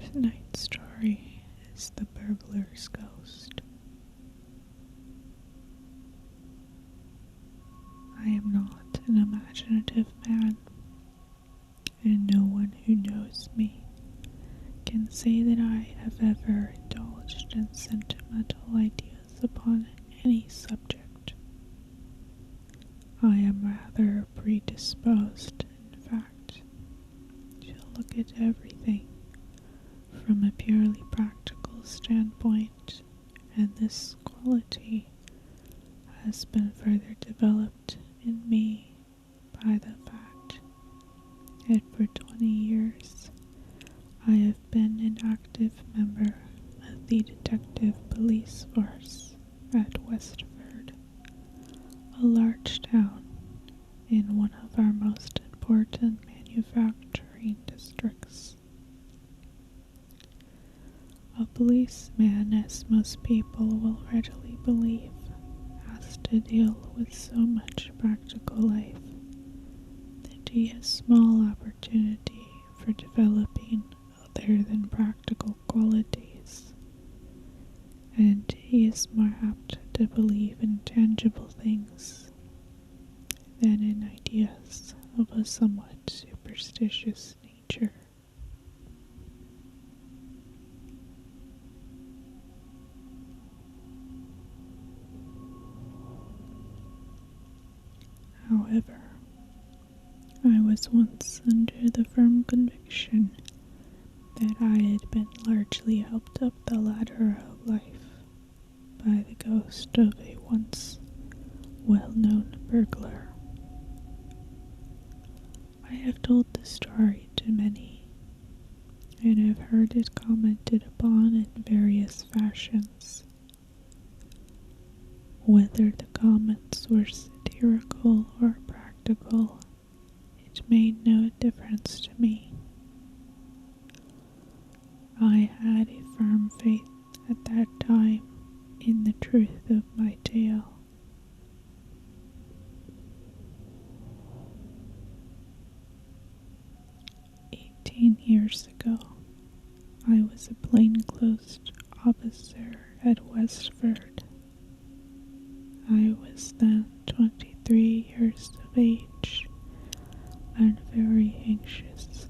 Tonight's story is The Burglar's Ghost. I am not an imaginative man, and no one who knows me can say that I have ever indulged in sentimental ideas upon any subject. I am rather predisposed, in fact, to look at everything from a purely practical standpoint, and this quality has been further developed in me by the fact that for 20 years I have been an active member of the detective police force at Westford, a large town in one of our most important manufacturing districts. A policeman, as most people will readily believe, has to deal with so much practical life that he has small opportunity for developing other than practical qualities, and he is more apt to believe in tangible things than in ideas of a somewhat superstitious nature. However, I was once under the firm conviction that I had been largely helped up the ladder of life by the ghost of a once well-known burglar. I have told the story to many, and have heard it commented upon in various fashions. Whether the comments were satirical or practical, it made no difference to me. I had a firm faith at that time in the truth of my tale. Years ago, I was a plainclothes officer at Westford. I was then 23 years of age and very anxious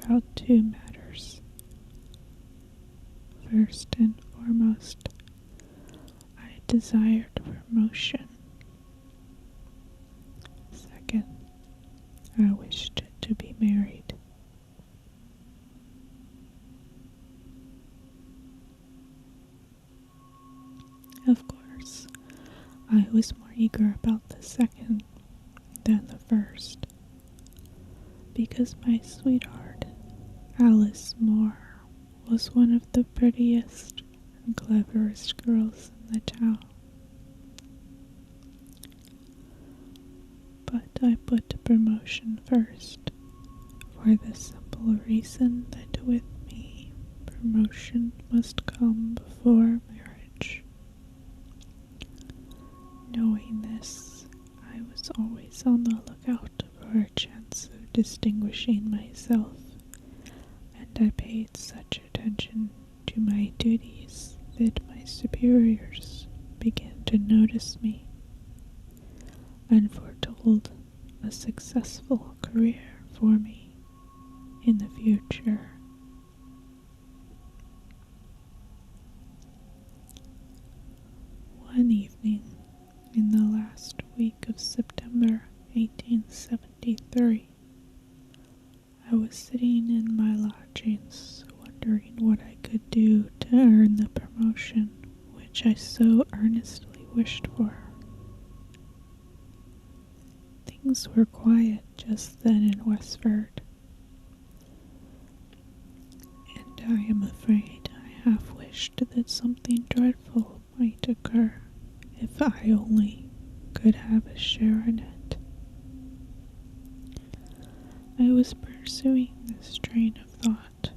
about two matters. First and foremost, I desired promotion. Second, I wished to be married. Of course, I was more eager about the second than the first, because my sweetheart, Alice Moore, was one of the prettiest and cleverest girls in the town. But I put promotion first, for the simple reason that with me, promotion must come before marriage. Knowing this, I was always on the lookout for a chance of distinguishing myself, and I paid such attention to my duties that my superiors began to notice me, and foretold a successful career for me in the future. One evening, in the last week of September 1873, I was sitting in my lodgings, wondering what I could do to earn the promotion which I so earnestly wished for. Things were quiet just then in Westford, and I am afraid I half wished that something dreadful might occur if I only could have a share in it. I was pursuing this train of thought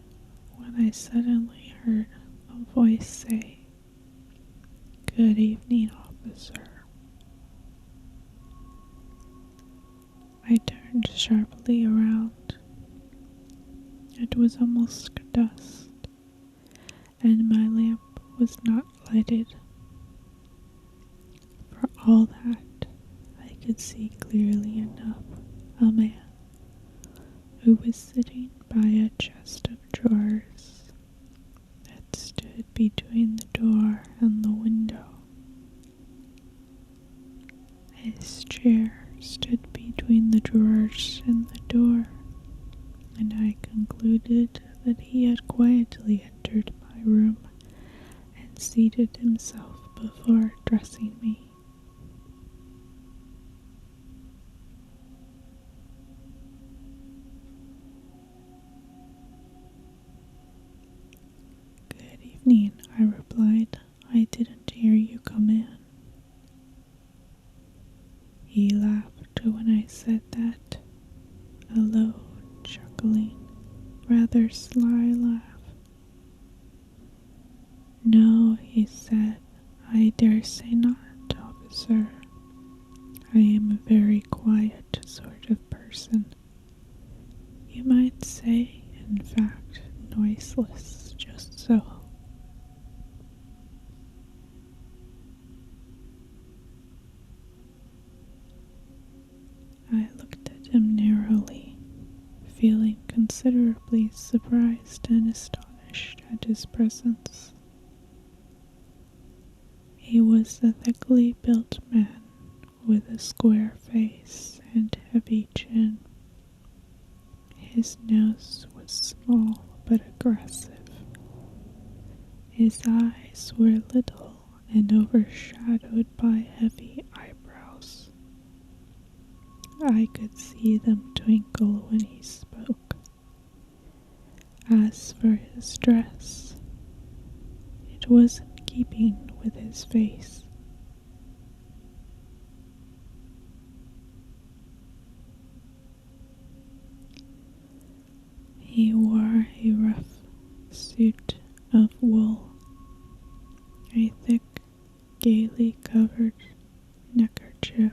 when I suddenly heard a voice say, "Good evening, officer." I turned sharply around. It was almost dusk, and my lamp was not lighted. For all that, I could see clearly enough a man who was sitting by a chest of drawers that stood between the door and the window. His chair stood between the drawers and the door, and I concluded that he had quietly entered my room and seated himself before dressing me. "Good evening," I replied. "I didn't hear you come in." He laughed when I said that, a low, chuckling, rather sly laugh. "No," he said, "I dare say not, officer. I am a very quiet sort of person. You might say, in fact, noiseless, just so." I looked at him narrowly, feeling considerably surprised and astonished at his presence. He was a thickly built man with a square face and heavy chin. His nose was small but aggressive. His eyes were little and overshadowed by heavy eyebrows. I could see them twinkle when he spoke. As for his dress, it was in keeping with his face. He wore a rough suit of wool, a thick, gaily covered neckerchief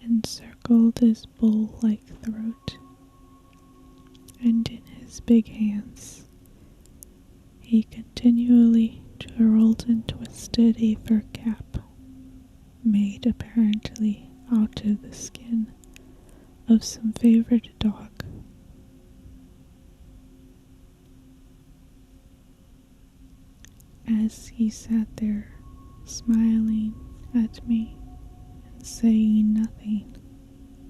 encircled his bull-like throat, and in his big hands he continually twirled and twisted a fur cap, made apparently out of the skin of some favorite dog. As he sat there, smiling at me and saying nothing,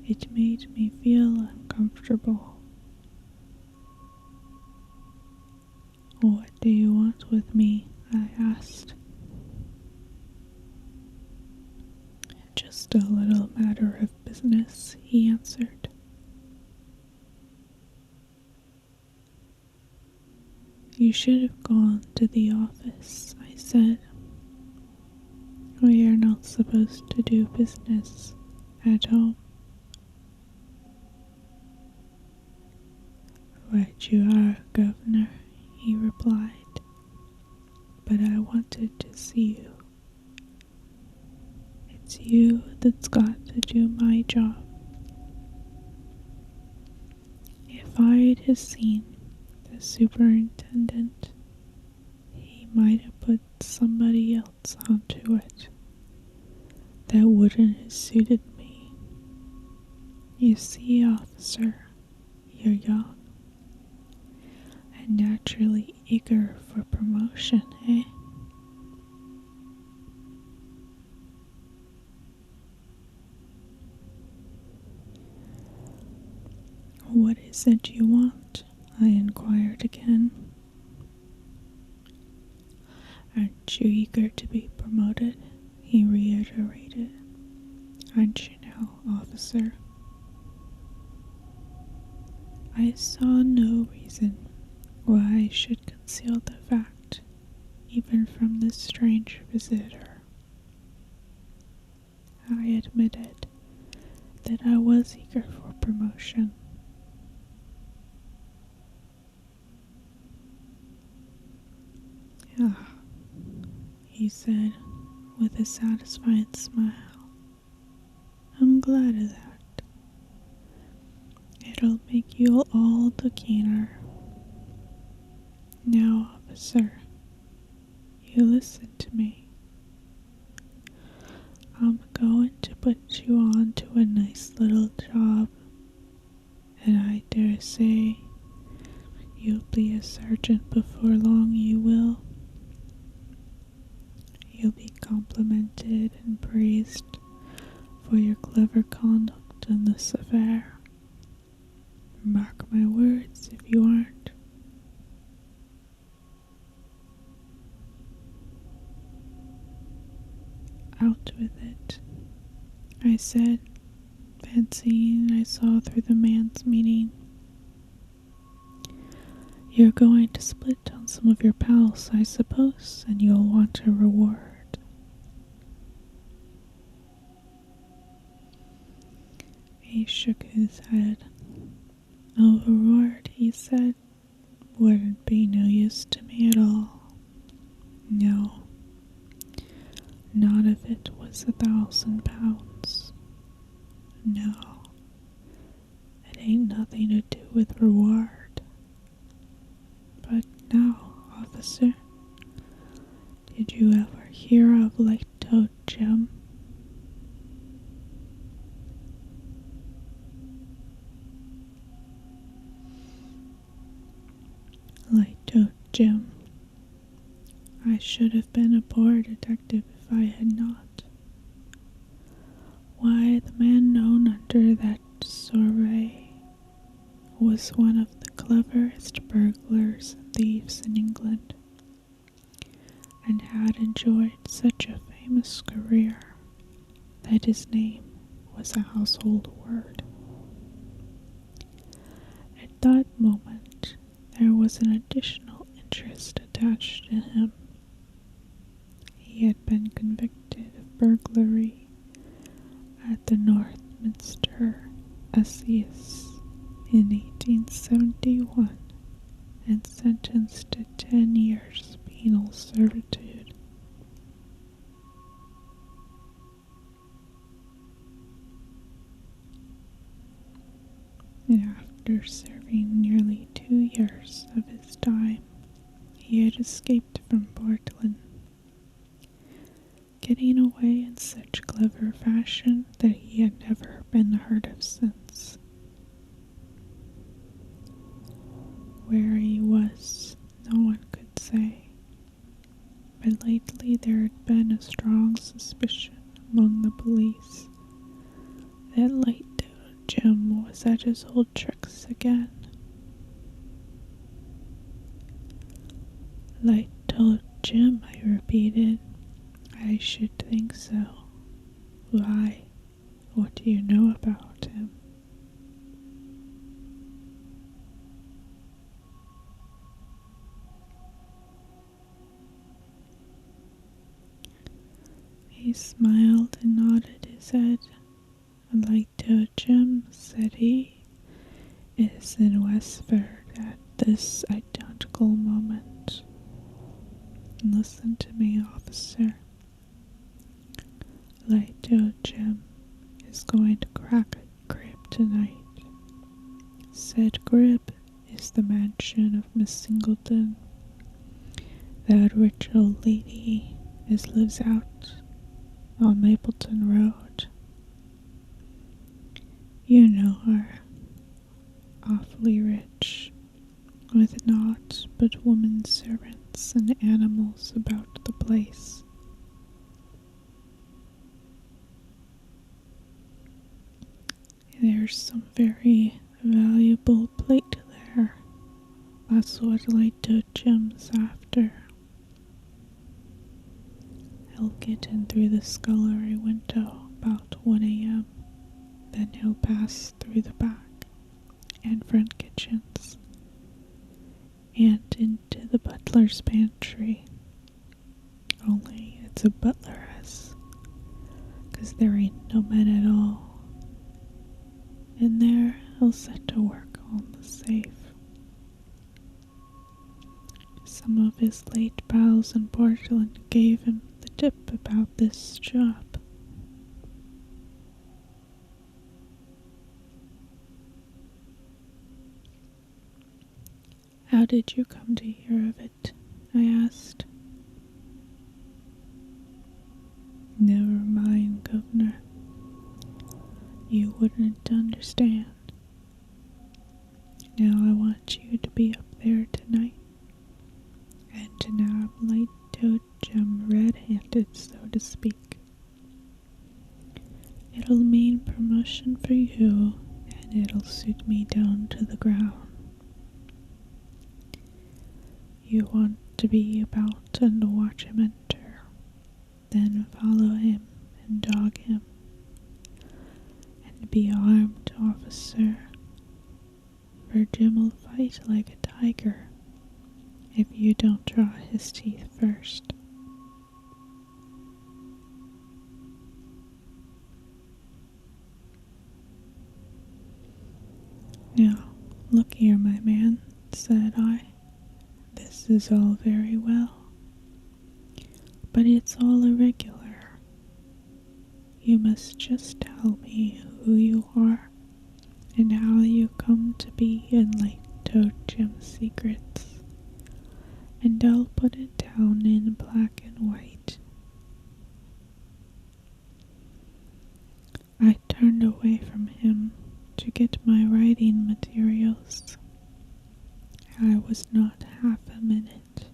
it made me feel uncomfortable. "What do you want with me?" I asked. "Just a little matter of business," he answered. "You should have gone to the office," I said. "We are not supposed to do business at home." "Right you are, Governor," he replied, "but I wanted to see you. It's you that's got to do my job. If I'd have seen the superintendent, he might have put somebody else onto it that wouldn't have suited me. You see, officer, you're young and naturally eager for promotion, eh?" "What is it you want?" I inquired again. "Aren't you eager to be promoted?" he reiterated. "Aren't you now, officer?" I saw no reason why I should conceal the fact, even from this strange visitor. I admitted that I was eager for promotion. "Ah," he said with a satisfied smile, "I'm glad of that. It'll make you all the keener. Now, officer. You listen to me. I'm going to put you on to a nice little job, and I dare say you'll be a sergeant before long, you will. You'll be complimented and praised for your clever conduct in this affair. Mark my words if you aren't. Out with it, I said, fancying I saw through the man's meaning. You're going to split on some of your pals, I suppose, and you'll want a reward. He shook his head. A reward, he said, wouldn't be no use to me at all. No. Not if it was £1,000. No. It ain't nothing to do with reward. But now, officer, did you ever hear of Light-Toed Jim? Light-Toed Jim. I should have been a poor detective if I had not. Why, the man known under that soiree was one of the cleverest burglars and thieves in England, and had enjoyed such a famous career that his name was a household word. At that moment, there was an additional interest attached to him. He had been convicted of burglary at the Northminster Assize in 1871 and sentenced to 10 years penal servitude. After serving nearly 2 years of his time, he had escaped from Portland, getting away in such clever fashion that he had never been heard of since. Where he was, no one could say, but lately there had been a strong suspicion among the police that Light-Toed Jim was at his old tricks again. Light-Toed Jim, I repeated. I should think so. Why? What do you know about him? He smiled and nodded his head. Light-Toed Jim, said he, is in Westford at this identical moment. Listen to me, officer. Light-Toed Jim is going to crack a crib tonight. Said crib is the mansion of Miss Singleton. That rich old lady lives out on Mapleton Road. You know her. Awfully rich, with naught but women servants and animals about the place. There's some very valuable plate there. That's what Light-Toed Jim's after. He'll get in through the scullery window about 1 a.m. Then he'll pass through the back and front kitchens and into the butler's pantry. Only it's a butleress, 'cause there ain't no men at all. In there, he'll set to work on the safe. Some of his late pals in Portland gave him the tip about this job. How did you come to hear of it? I asked. Never mind, Governor. You wouldn't understand. Now I want you to be up there tonight and to nab light-toed Jem red-handed, so to speak. It'll mean promotion for you, and it'll suit me down to the ground. You want to be about and watch him enter, then follow him and dog him, and be armed, officer, for Jim'll fight like a tiger if you don't draw his teeth first. Now, look here, my man, said I. This is all very well, but it's all irregular. You must just tell me who you are and how you come to be in Light-Toed Jim's secrets, and I'll put it down in black and white. I turned away from him to get my writing materials. I was not half a minute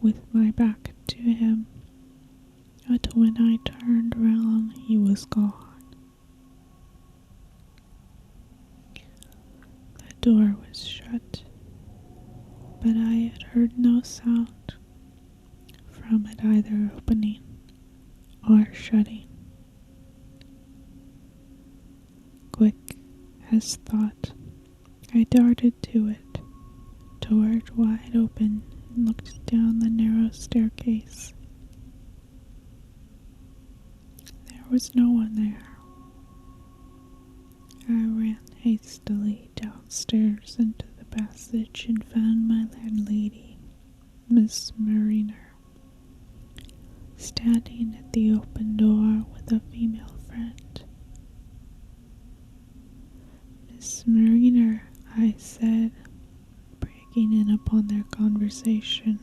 with my back to him, but when I turned round he was gone. The door was shut, but I had heard no sound from it either opening or shutting. Quick as thought, I darted to it, tore it wide open, and looked down the narrow staircase. There was no one there. I ran hastily downstairs into the passage and found my landlady, Miss Mariner, standing at the open door with a female friend. Miss Mariner, I said, breaking in upon their conversation.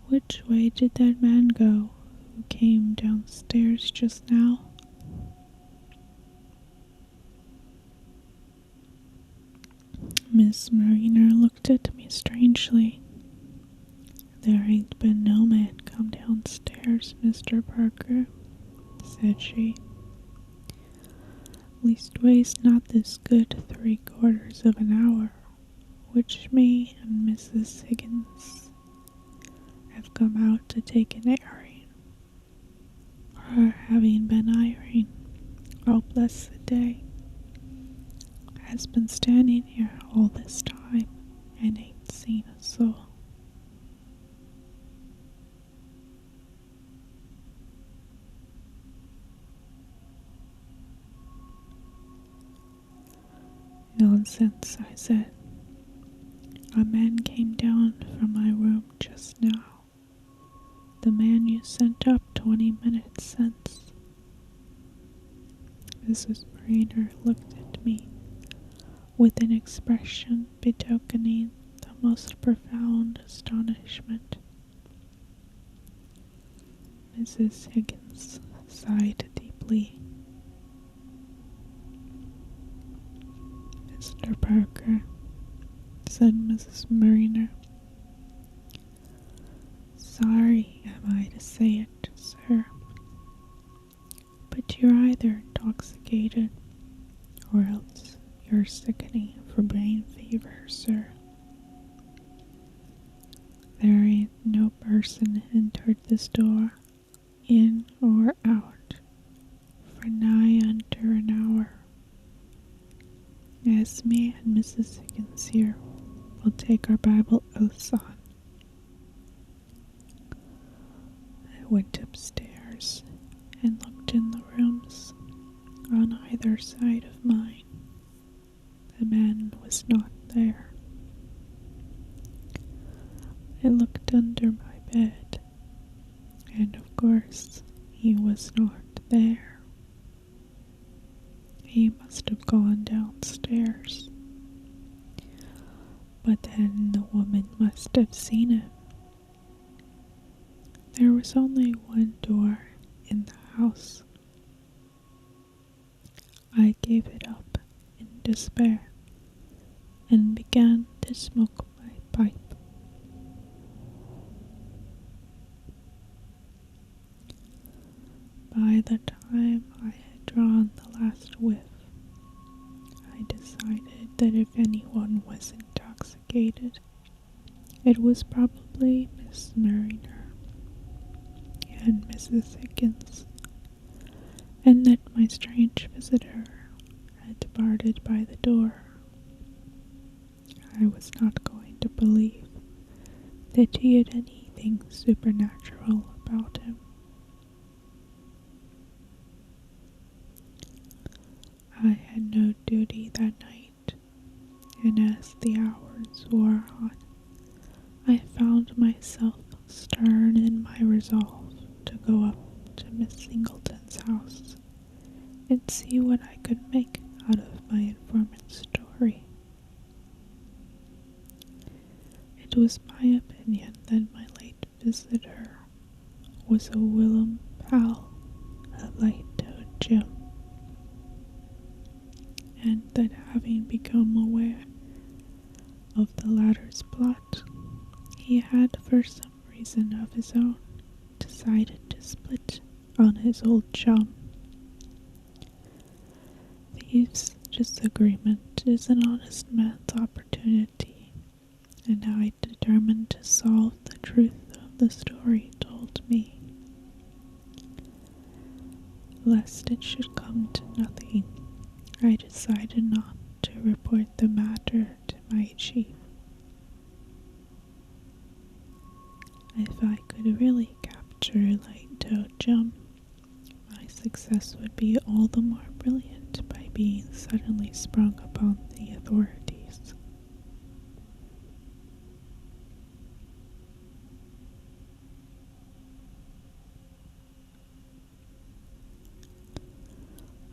Which way did that man go who came downstairs just now? Miss Mariner looked at me strangely. There ain't been no man come downstairs, Mr. Parker, said she. Leastways not this good 3/4 of an hour, which me and Mrs. Higgins have come out to take an airing, or having been airing all blessed day, has been standing here all this time and ain't seen a soul. Nonsense, I said. A man came down from my room just now. The man you sent up 20 minutes since. Mrs. Mariner looked at me with an expression betokening the most profound astonishment. Mrs. Higgins sighed deeply. Mr. Parker, said Mrs. Mariner. Sorry am I to say it, sir, but you're either intoxicated or else you're sickening for brain fever, sir. There ain't no person entered this door, in or out, for nigh under an hour. As me and Mrs. Higgins here will take our Bible oaths on. I went upstairs and looked in the rooms on either side of mine. The man was not there. I looked under my bed, and of course he was not there. He must have gone downstairs. But then the woman must have seen it. There was only one door in the house. I gave it up in despair and began to smoke my pipe. By the time I had drawn the last whiff, I decided that if anyone was intoxicated, it was probably Miss Mariner and Mrs. Higgins, and that my strange visitor had departed by the door. I was not going to believe that he had anything supernatural about him. I had no duty that night, and as the hours wore on, I found myself stern in my resolve to go up to Miss Singleton's house and see what I could make out of my informant's story. It was my opinion that my late visitor was a whilom pal of Light-Toed Jim, and that having become aware of the latter's plot, he had, for some reason of his own, decided to split on his old chum. Thieves' disagreement is an honest man's opportunity, and I determined to solve the truth of the story told me. Lest it should come to nothing, I decided not to report the matter to my chief. If I could really capture Light-Toed Jim, my success would be all the more brilliant by being suddenly sprung upon the authorities.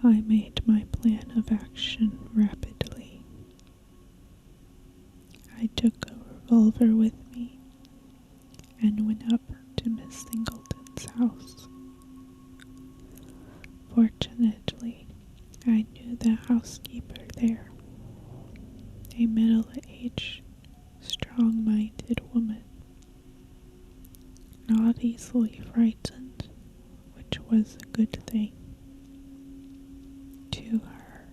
I made my plan of action rapidly. I took a revolver with me and went up to Miss Singleton's house. Fortunately, I knew the housekeeper there, a middle-aged, strong-minded woman, not easily frightened, which was a good thing. To her,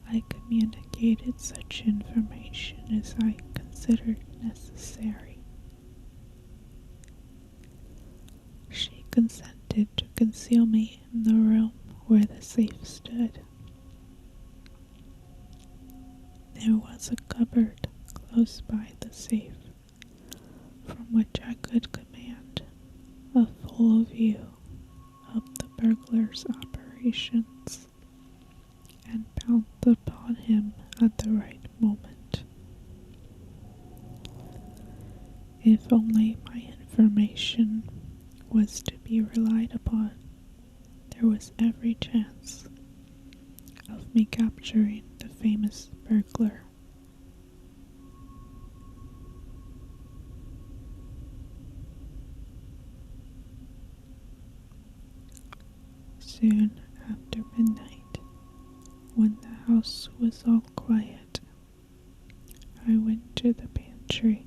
I communicated such information as I considered necessary. She consented to conceal me in the room where the safe stood. There was a cupboard close by the safe, from which I could command a full view of the burglar's operations and pounce upon him at the right moment. If only my information was to be relied upon, there was every chance of me capturing the famous burglar. Soon after midnight, when the house was all quiet, I went to the pantry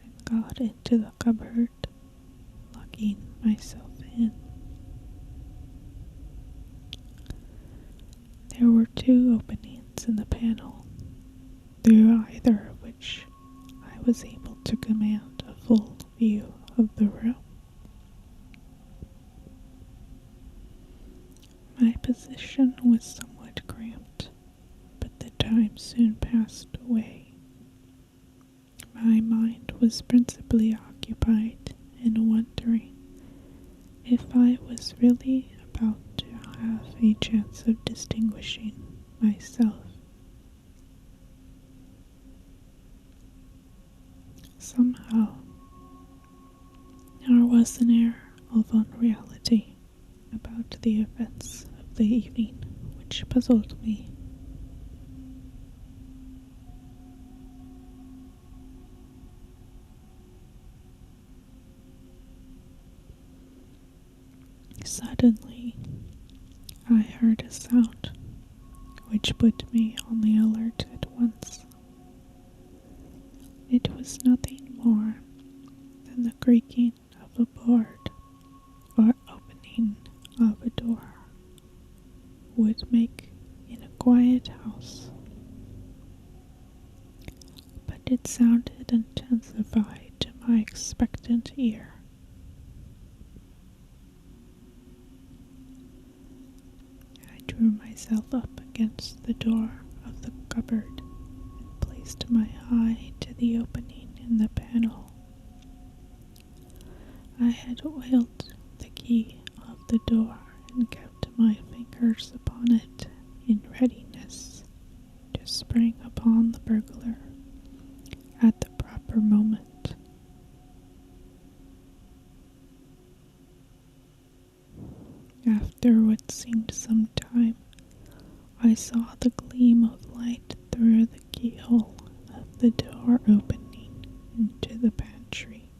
and got into the cupboard, locking myself in. There were 2 openings in the panel, through either of which I was able to command a full view of the room. My position was somewhat cramped, but the time soon passed away. My mind was principally occupied in wondering if I was really about to have a chance of distinguishing myself. Somehow, there was an air of unreality about the events of the evening which puzzled me. Suddenly, I heard a sound which put me on the alert at once. It was nothing more than the creaking of a board or opening of a door would make in a quiet house. But it sounded intensified to my expectant ear. I drew myself up against the door of the cupboard and placed my eye to the opening in the panel. I had oiled the key of the door and kept my fingers upon it in readiness to spring upon the burglar at the proper moment. After what seemed some time, I saw the gleam of light through the keyhole of the door opening into the pantry.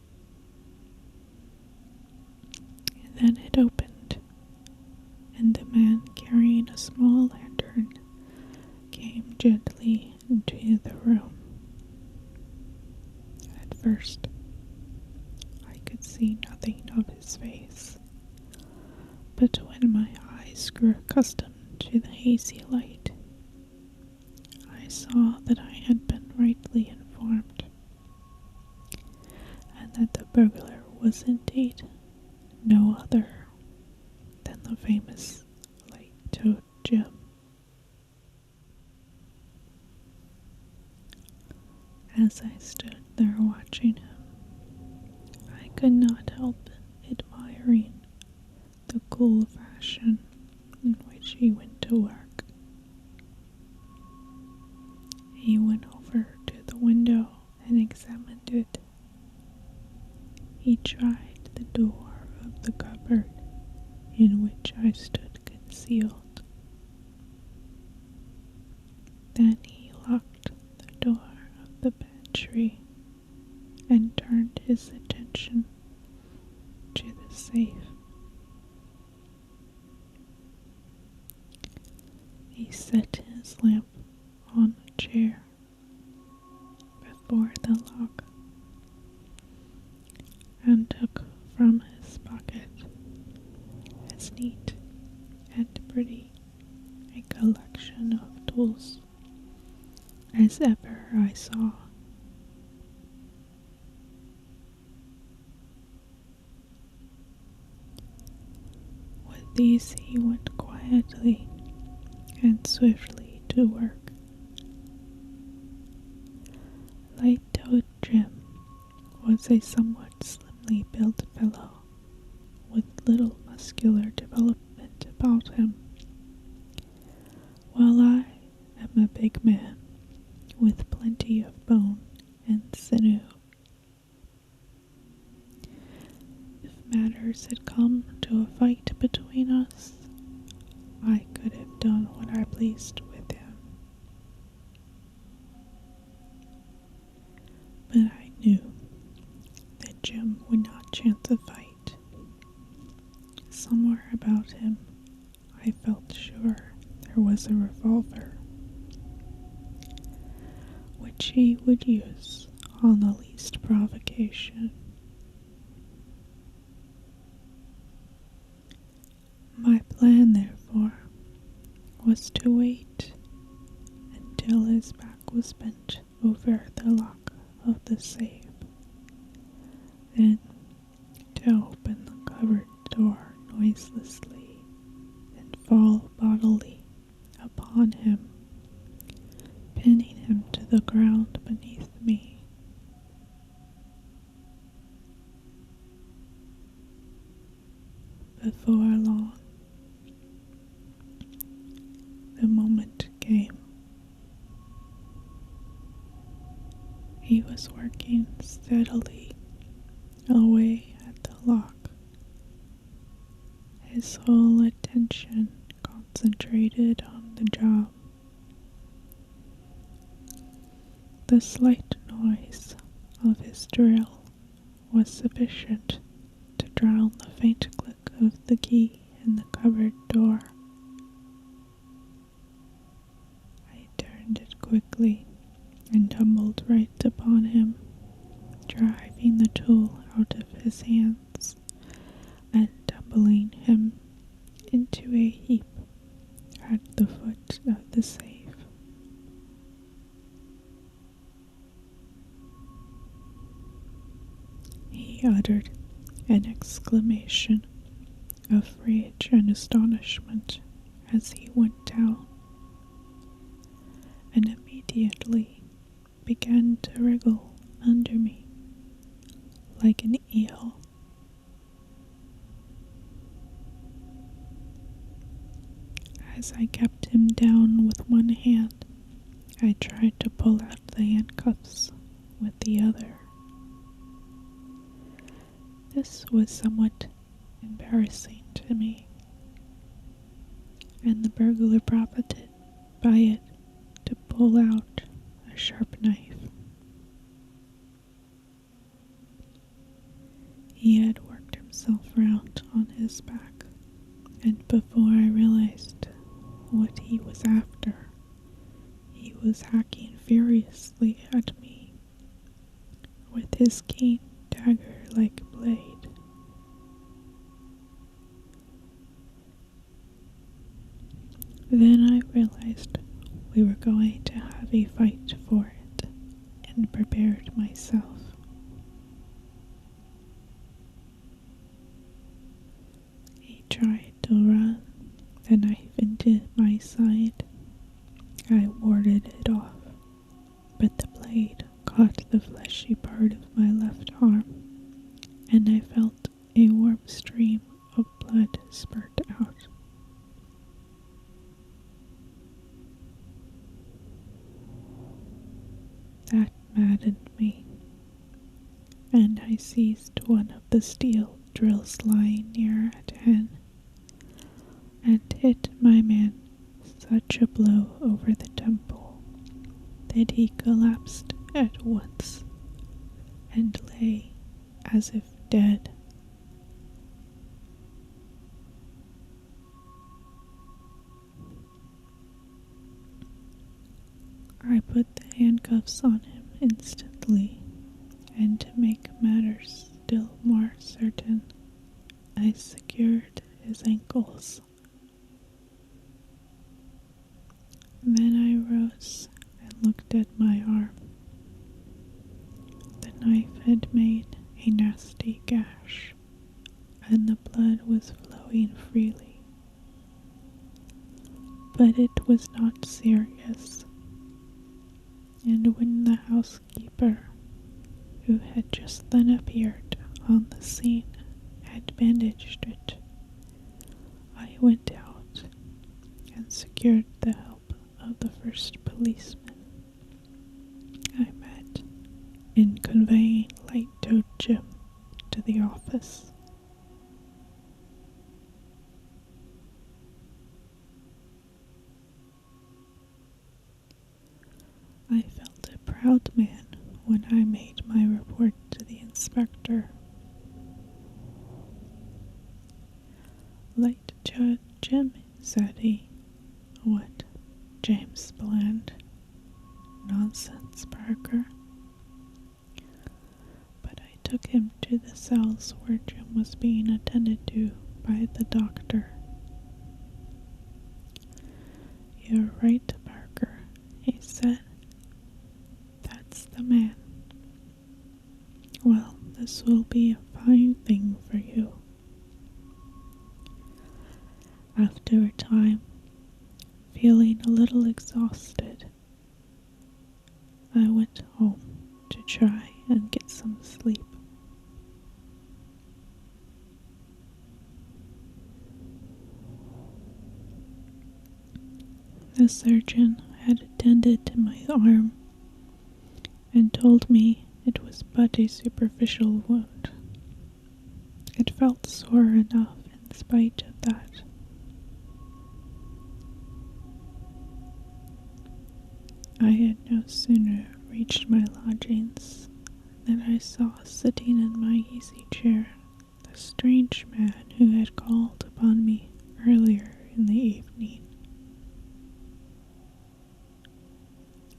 And then it opened, and a man carrying a small lantern came gently into the room. At first, I could see nothing of his face, but when my eyes grew accustomed to the hazy light, I saw that I had been rightly informed, and that the burglar was indeed no other than the famous light-toed Jim. As I stood there watching him, I could not help admiring the cool fashion in which he went to work. He went over to the window and examined it. He tried the door of the cupboard in which I stood concealed. Then he locked the door of the pantry and turned his attention to the safe. He set his lamp on a chair before the lock and took from his pocket, as neat and pretty a collection of tools as ever I saw. With these he went quietly and swiftly to work. Light-toed Jim was a somewhat slimly built fellow with little muscular development about him, while I am a big man with plenty of bone and sinew. If matters had come to a fight between us, I could have done what I pleased with him. But I knew that Jim would not chance a fight. Somewhere about him, I felt sure there was a revolver, which he would use on the least provocation. My plan, therefore, was to wait until his back was bent over the lock of the safe, then to open the cupboard door noiselessly and fall bodily upon him, pinning him to the ground beneath me. Before long, the moment came. He was working steadily away at the lock, his whole attention concentrated on the job. The slight noise of his drill was sufficient to drown the faint click of the key him into a heap at the foot of the safe. He uttered an exclamation of rage and astonishment as he went down, and immediately began to wriggle under me like an eel. As I kept him down with one hand, I tried to pull out the handcuffs with the other. This was somewhat embarrassing to me, and the burglar profited by it to pull out a sharp knife. He had worked himself round on his back, and before I realized what he was after, he was hacking furiously at me with his keen dagger-like blade. Then I realized we were going to have a fight for it, and prepared myself. He tried to run the knife into my side. I warded it off, but the blade caught the fleshy part of my left arm, and I felt a warm stream of blood spurt out. That maddened me, and I seized one of the steel drills lying near at hand and hit my man such a blow over the temple that he collapsed at once and lay as if dead. I put the handcuffs on him instantly, and to make matters still more certain, I secured his ankles. Then I rose and looked at my arm. The knife had made a nasty gash, and the blood was flowing freely. But it was not serious, and when the housekeeper, who had just then appeared on the scene, had bandaged it, I went out and secured the help of the first policeman I met in conveying Light-Toed Jim to the office. I felt a proud man when I made my report to the inspector. Light-Toed Jim, said he. What, James Bland? Nonsense, Parker. But I took him to the cells where Jim was being attended to by the doctor. You're right, Parker, he said. That's the man. Well, this will be a fine thing for you. After a time, feeling a little exhausted, I went home to try and get some sleep. The surgeon had attended to my arm and told me it was but a superficial wound. It felt sore enough in spite of that. I had no sooner reached my lodgings than I saw sitting in my easy chair the strange man who had called upon me earlier in the evening.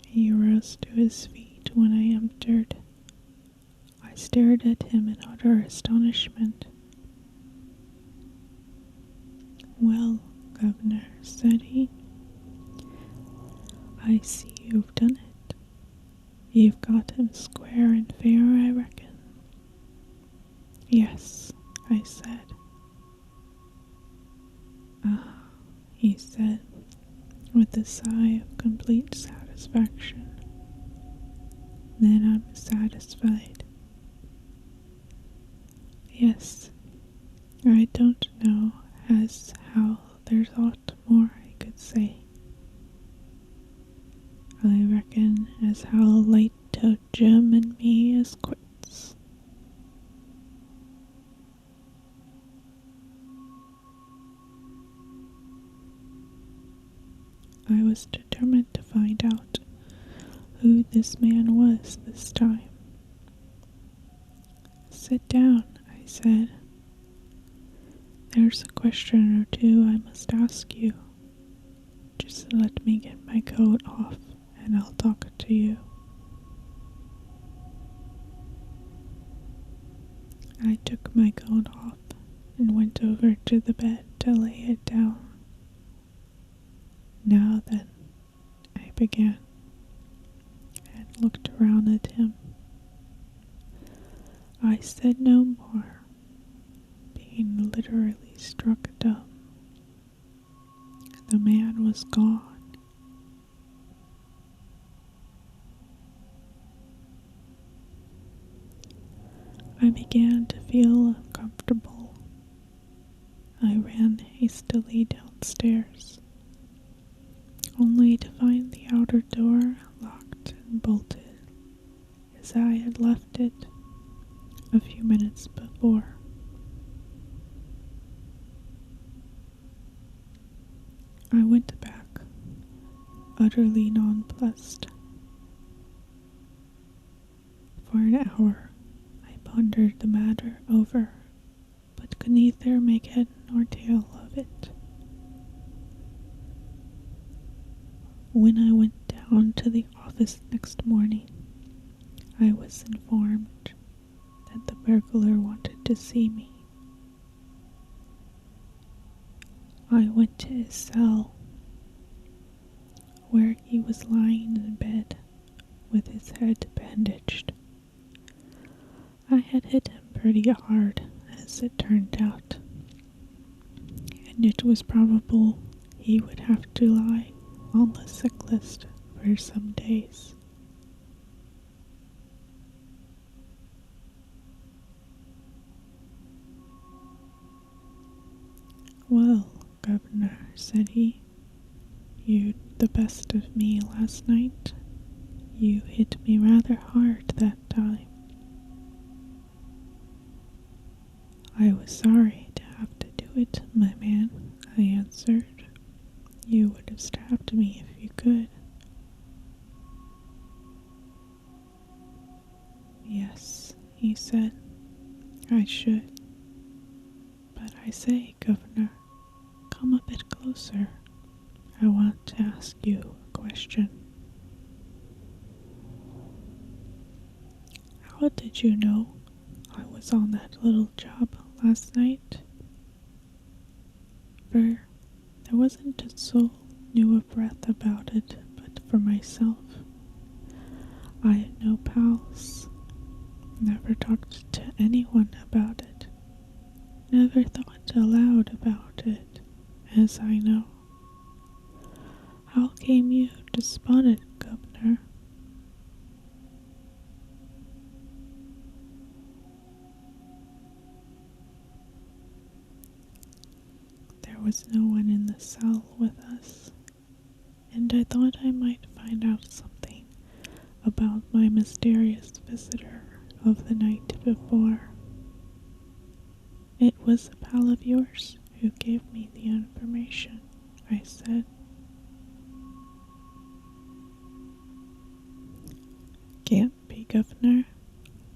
He rose to his feet when I entered. I stared at him in utter astonishment. "Well, Governor," said he, "I see you've done it. You've got him square and fair, I reckon." "Yes," I said. "Ah," he said, with a sigh of complete satisfaction. "Then I'm satisfied. Yes, I don't know as how there's aught more I could say. I reckon as how late to Jim and me is quits." I was determined to find out who this man was this time. "Sit down," I said. "There's a question or two I must ask you. Just let me get my coat off and I'll talk to you." I took my coat off and went over to the bed to lay it down. "Now then," I began, and looked around at him. I said no more, being literally struck dumb. The man was gone. I began to feel uncomfortable. I ran hastily downstairs, only to find the outer door locked and bolted, as I had left it a few minutes before. I went back, utterly nonplussed. For an hour I pondered the matter over, but could neither make head nor tail of it. When I went down to the office next morning, I was informed that the burglar wanted to see me. I went to his cell, where he was lying in bed with his head bandaged. I had hit him pretty hard, as it turned out, and it was probable he would have to lie on the sick list for some days. "Well, Governor," said he, "you'd the best of me last night. You hit me rather hard that time." "I was sorry to have to do it, my man," I answered. "You would have stabbed me if you could." "Yes," he said, "I should. But I say, Governor, come a bit closer. I want to ask you a question." "How did you know I was on that little job last night?" "For there wasn't a soul knew a breath about it but for myself. I had no pals, never talked to anyone about it, never thought aloud about it, as I know. How came you to spot it, Governor?" There was no one in the cell with us, and I thought I might find out something about my mysterious visitor of the night before. "It was a pal of yours who gave me the information," I said. "Can't be, Governor.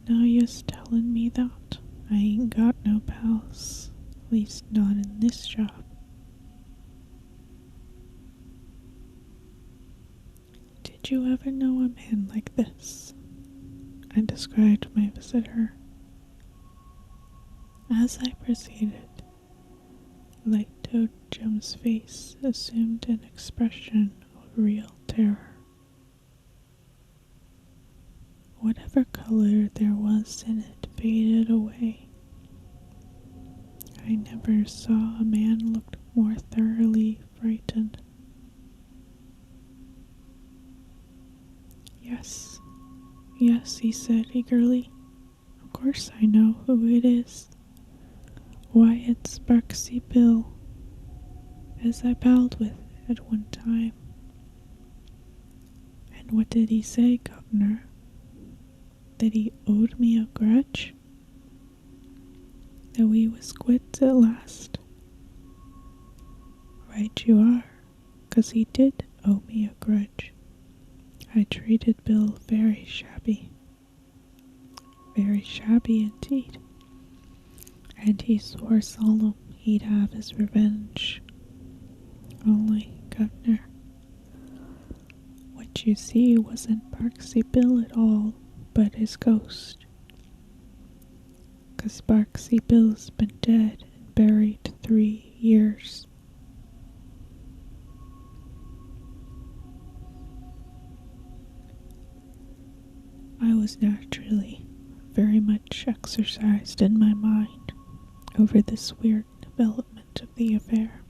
No use telling me that. I ain't got no pals, at least not in this job." "Did you ever know a man like this?" I described my visitor. As I proceeded, light light-toed Jim's face assumed an expression of real terror. Whatever color there was in it faded away. I never saw a man look more thoroughly frightened. Yes, yes, he said eagerly. Of course I know who it is. Why, it's Sparksy Bill, as I palled with at one time. And what did he say, Governor? That he owed me a grudge? That we was quits at last? Right you are, 'cause he did owe me a grudge. I treated Bill very shabby indeed, and he swore solemn he'd have his revenge. Only, Governor, what you see wasn't Sparksy Bill at all, but his ghost. 'Cause Sparksy Bill's been dead and buried 3 years. I was naturally very much exercised in my mind over this weird development of the affair,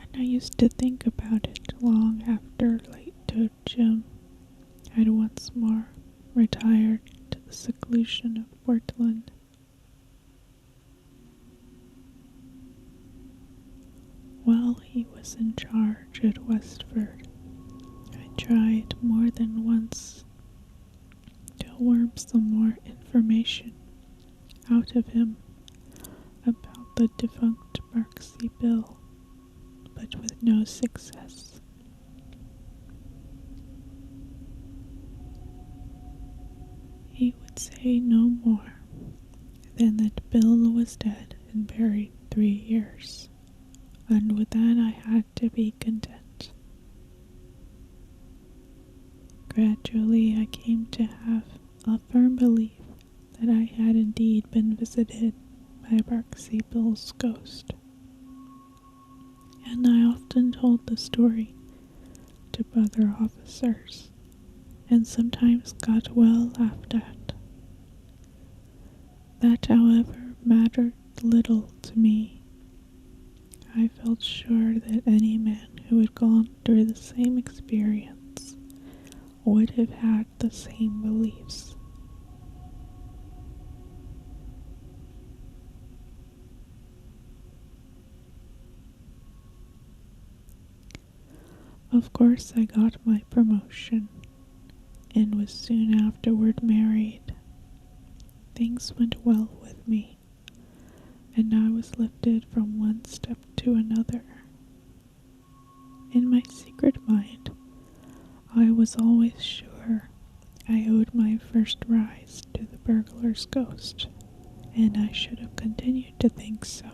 and I used to think about it long after light-toed Jim had once more retired to the seclusion of Portland. While he was in charge at Westford, I tried more than once to worm some more information out of him about the defunct Sparksy Bill, but with no success. He would say no more than that Bill was dead and buried 3 years, and with that I had to be content. Gradually I came to have a firm belief that I had indeed been visited by Sparksy Bill's ghost, and I often told the story to brother officers, and sometimes got well laughed at. That, however, mattered little to me. I felt sure that any man who had gone through the same experience would have had the same beliefs. Of course, I got my promotion and was soon afterward married. Things went well with me, and I was lifted from one step to another. In my secret mind, I was always sure I owed my first rise to the burglar's ghost, and I should have continued to think so,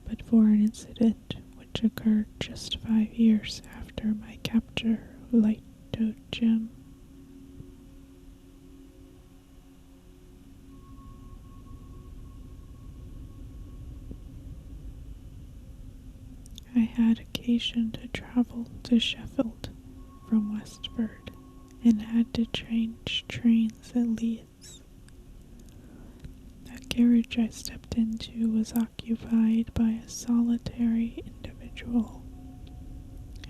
but for an incident which occurred just 5 years after my capture of light-toed Jim. I had occasion to travel to Sheffield from Westford and had to change trains at Leeds. The carriage I stepped into was occupied by a solitary individual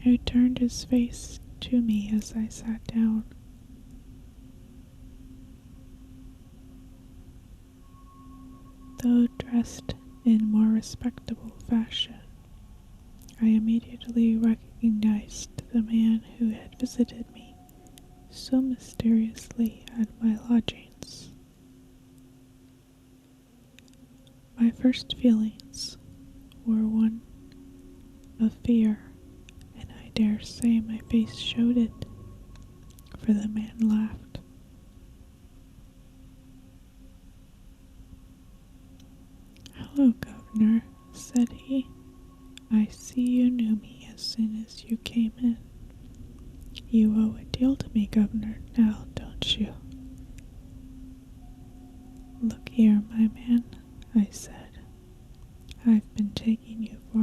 who turned his face to me as I sat down. Though dressed in more respectable fashion, I immediately recognized the man who had visited me so mysteriously at my lodgings. My first feelings were one of fear, and I dare say my face showed it, for the man laughed. "Hello, Governor," said he. "I see you knew me as soon as you came in. You owe a deal to me, Governor, now, don't you?" "Look here, my man," I said. "I've been taking you for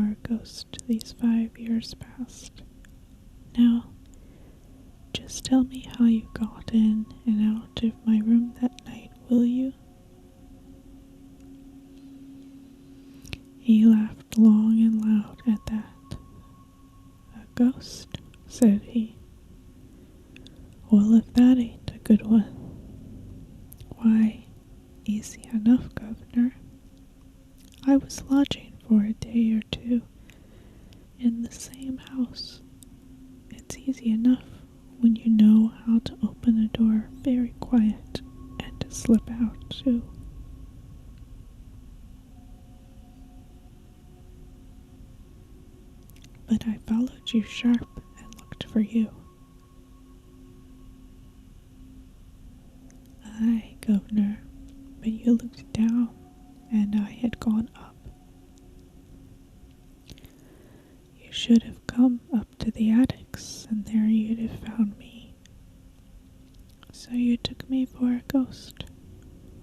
ghost these 5 years past. Now, just tell me how you got in and out of my room that night, will you? He laughed long and loud at that. A ghost, said he. Well, if that ain't a good one. Why, easy enough, Governor. I was lodging for a day or two in the same house. It's easy enough when you know how to open a door very quiet and to slip out too. But I followed you sharp and looked for you. Aye, Governor, but you looked down and I had gone up. You should have come up to the attics, and there you'd have found me. So you took me for a ghost.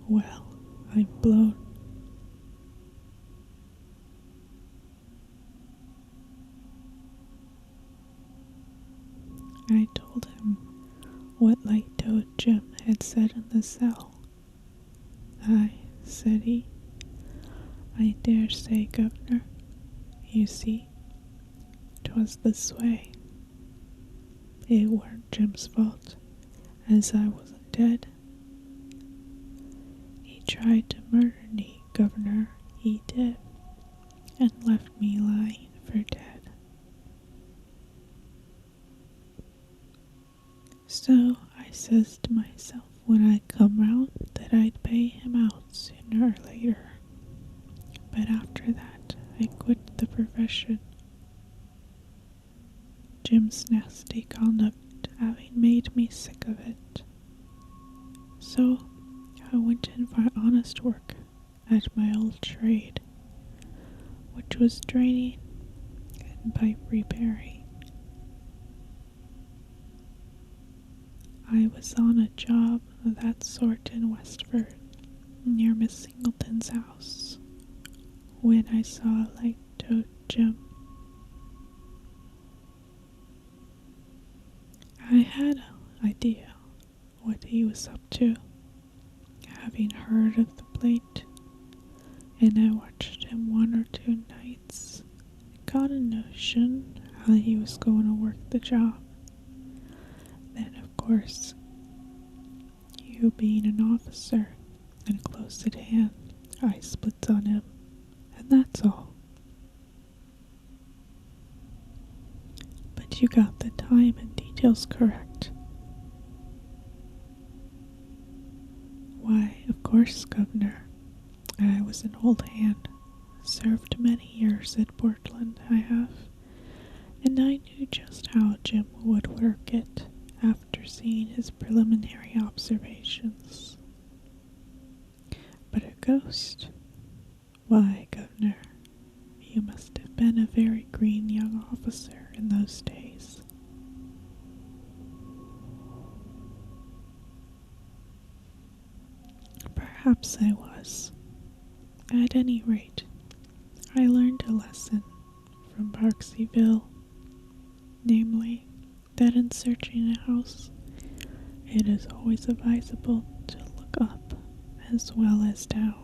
Well, I'm blown. I told him what light-toed Jim had said in the cell. Aye, said he. I dare say, Governor. You see, 'twas this way. It weren't Jim's fault, as I wasn't dead. He tried to murder me, Governor, he did, and left me lying for dead. So I says to myself when I come round that I'd pay him out sooner or later. But after that, I quit the profession. Jim's nasty conduct having made me sick of it. So I went in for honest work at my old trade, which was draining and pipe repairing. I was on a job of that sort in Westford, near Miss Singleton's house, when I saw light-toed Jim. I had an idea what he was up to, having heard of the plate, and I watched him 1 or 2 nights. I got a notion how he was going to work the job. Then, of course, you being an officer and close at hand, I splits on him, and that's all. But you got the time and details correct. Why, of course, Governor. I was an old hand. Served many years at Portland, I have, and I knew just how Jim would work it after seeing his preliminary observations. But a ghost? Why, Governor, you must have been a very green young officer in those days. Perhaps I was. At any rate, I learned a lesson from Parksyville, namely, that in searching a house, it is always advisable to look up as well as down.